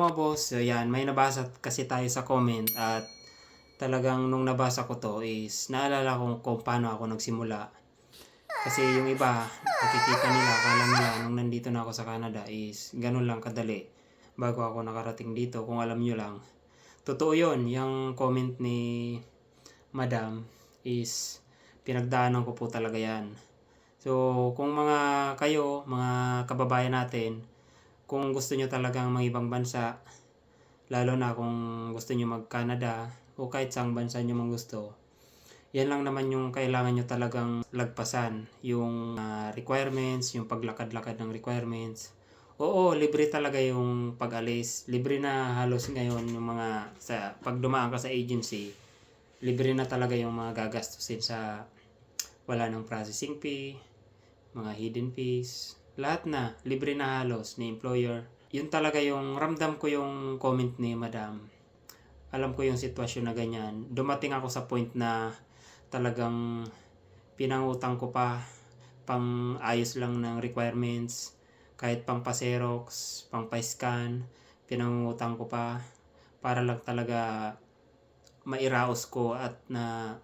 Mga boss, so yan, may nabasa kasi tayo sa comment at talagang nung nabasa ko to is naalala ko kung paano ako nagsimula. Kasi yung iba, nakikita nila, akala nila nung nandito na ako sa Canada is ganun lang kadali bago ako nakarating dito. Kung alam nyo lang, totoo yun, yung comment ni Madam is pinagdaanan ko po talaga yan. So kung mga kayo, mga kababayan natin, kung gusto nyo talagang ibang bansa, lalo na kung gusto nyo mag-Canada o kahit saang bansa nyo mang gusto, yan lang naman yung kailangan nyo talagang lagpasan. Yung requirements, yung paglakad-lakad ng requirements. Oo, libre talaga yung pag-alis. Libre na halos ngayon yung mga, pag dumaan ka sa agency, libre na talaga yung mga gagastusin sa wala ng processing fee, mga hidden fees, lahat na, libre na halos ni employer. Yun talaga yung ramdam ko yung comment ni Madam. Alam ko yung sitwasyon na ganyan. Dumating ako sa point na talagang pinangutang ko pa pang ayos lang ng requirements, kahit pang pa-xerox, pang pa-scan, pinangutang ko pa para lang talaga mairaos ko at na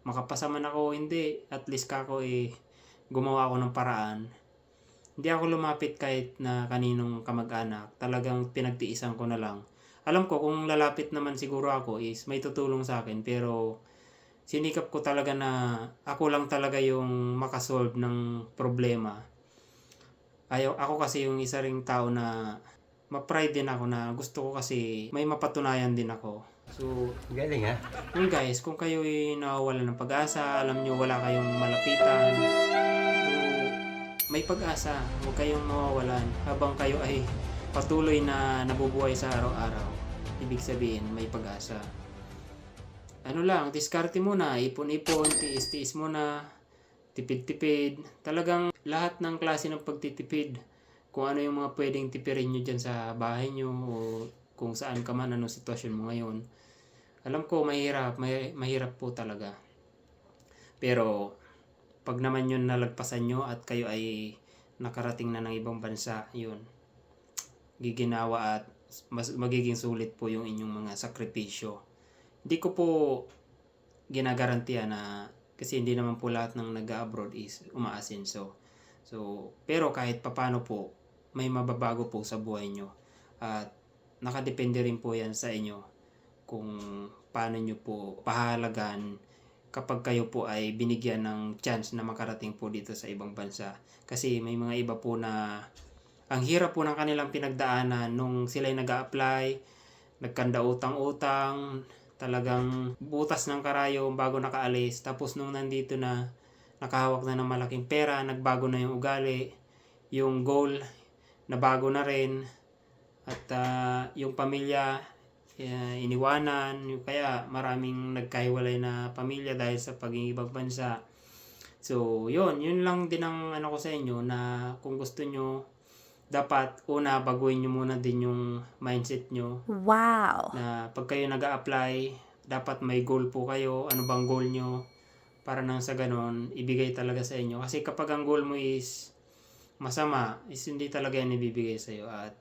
makapasa man ako hindi, at least kako gumawa ako ng paraan. Hindi ako lumapit kahit na kaninong kamag-anak. Talagang pinagtiisan ko na lang. Alam ko kung lalapit naman siguro ako is may tutulong sa akin, pero sinikap ko talaga na ako lang talaga yung makasolve ng problema. Ako kasi yung isa ring tao na ma-pride din ako na gusto ko kasi may mapatunayan din ako. So, Galing ha? yun guys, kung kayo nawawalan ng pag-asa, alam nyo wala kayong malapitan, may pag-asa, huwag kayong mawawalan habang kayo ay patuloy na nabubuhay sa araw-araw. Ibig sabihin, may pag-asa. Ano lang, diskarte muna, ipon-ipon, tiis-tiis muna, tipid-tipid. Talagang lahat ng klase ng pagtitipid. Kung ano yung mga pwedeng tipirin nyo dyan sa bahay nyo o kung saan ka man, anong sitwasyon mo ngayon. Alam ko, mahirap po talaga. Pero, pag naman yun nalagpasan nyo at kayo ay nakarating na ng ibang bansa, yun, giginawa at magiging sulit po yung inyong mga sakripisyo. Hindi ko po ginagarantiya na, kasi hindi naman po lahat ng nag-abroad is umaasenso. So, pero kahit papano po, may mababago po sa buhay nyo. At nakadepende rin po yan sa inyo kung paano nyo po pahalagan kapag kayo po ay binigyan ng chance na makarating po dito sa ibang bansa. Kasi may mga iba po na ang hirap po ng kanilang pinagdaanan nung sila nag-a-apply, nagkanda utang-utang, talagang butas ng karayom bago nakaalis. Tapos nung nandito na, nakahawak na ng malaking pera, nagbago na yung ugali, yung goal, nabago na rin, at yung pamilya, iniwanan, kaya maraming nagkahiwalay na pamilya dahil sa pagiging ibang bansa. So, yun lang din ang ano ko sa inyo, na kung gusto nyo, dapat una baguhin nyo muna din yung mindset nyo. Wow! Na pag kayo nag-a-apply, dapat may goal po kayo. Ano bang goal nyo? Para nang sa ganon, ibigay talaga sa inyo. Kasi kapag ang goal mo is masama, is hindi talaga yan ibibigay sa iyo. At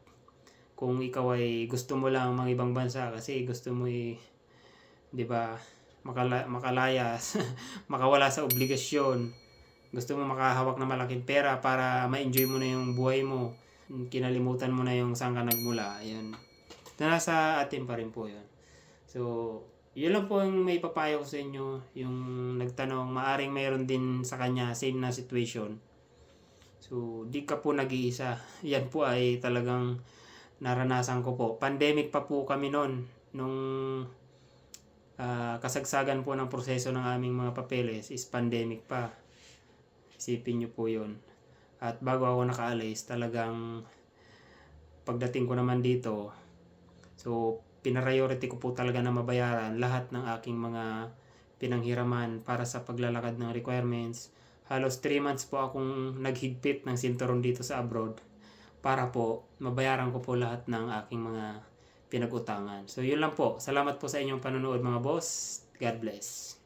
kung ikaw ay gusto mo lang mga ibang bansa kasi gusto mo 'di ba, makalaya, makawala sa obligasyon. Gusto mo makahawak ng malaking pera para ma-enjoy mo na yung buhay mo. Kinalimutan mo na yung saan ka nagmula. Ayun. Nasa atin pa rin po 'yun. So, yun lang po yung may papayo ko sa inyo. Yung nagtanong, maaring mayroon din sa kanya same na situation. So, di ka po nag-iisa. Yan po ay talagang naranasan ko po. Pandemic pa po kami noon. Nung kasagsagan po ng proseso ng aming mga papeles is pandemic pa. Isipin nyo po yun. At bago ako nakaalis, talagang pagdating ko naman dito, so pinariority ko po talaga na mabayaran lahat ng aking mga pinanghiraman para sa paglalakad ng requirements. Halos 3 months po akong naghigpit ng sinturon dito sa abroad para po mabayaran ko po lahat ng aking mga pinag-utangan. So yun lang po. Salamat po sa inyong panonood mga boss. God bless.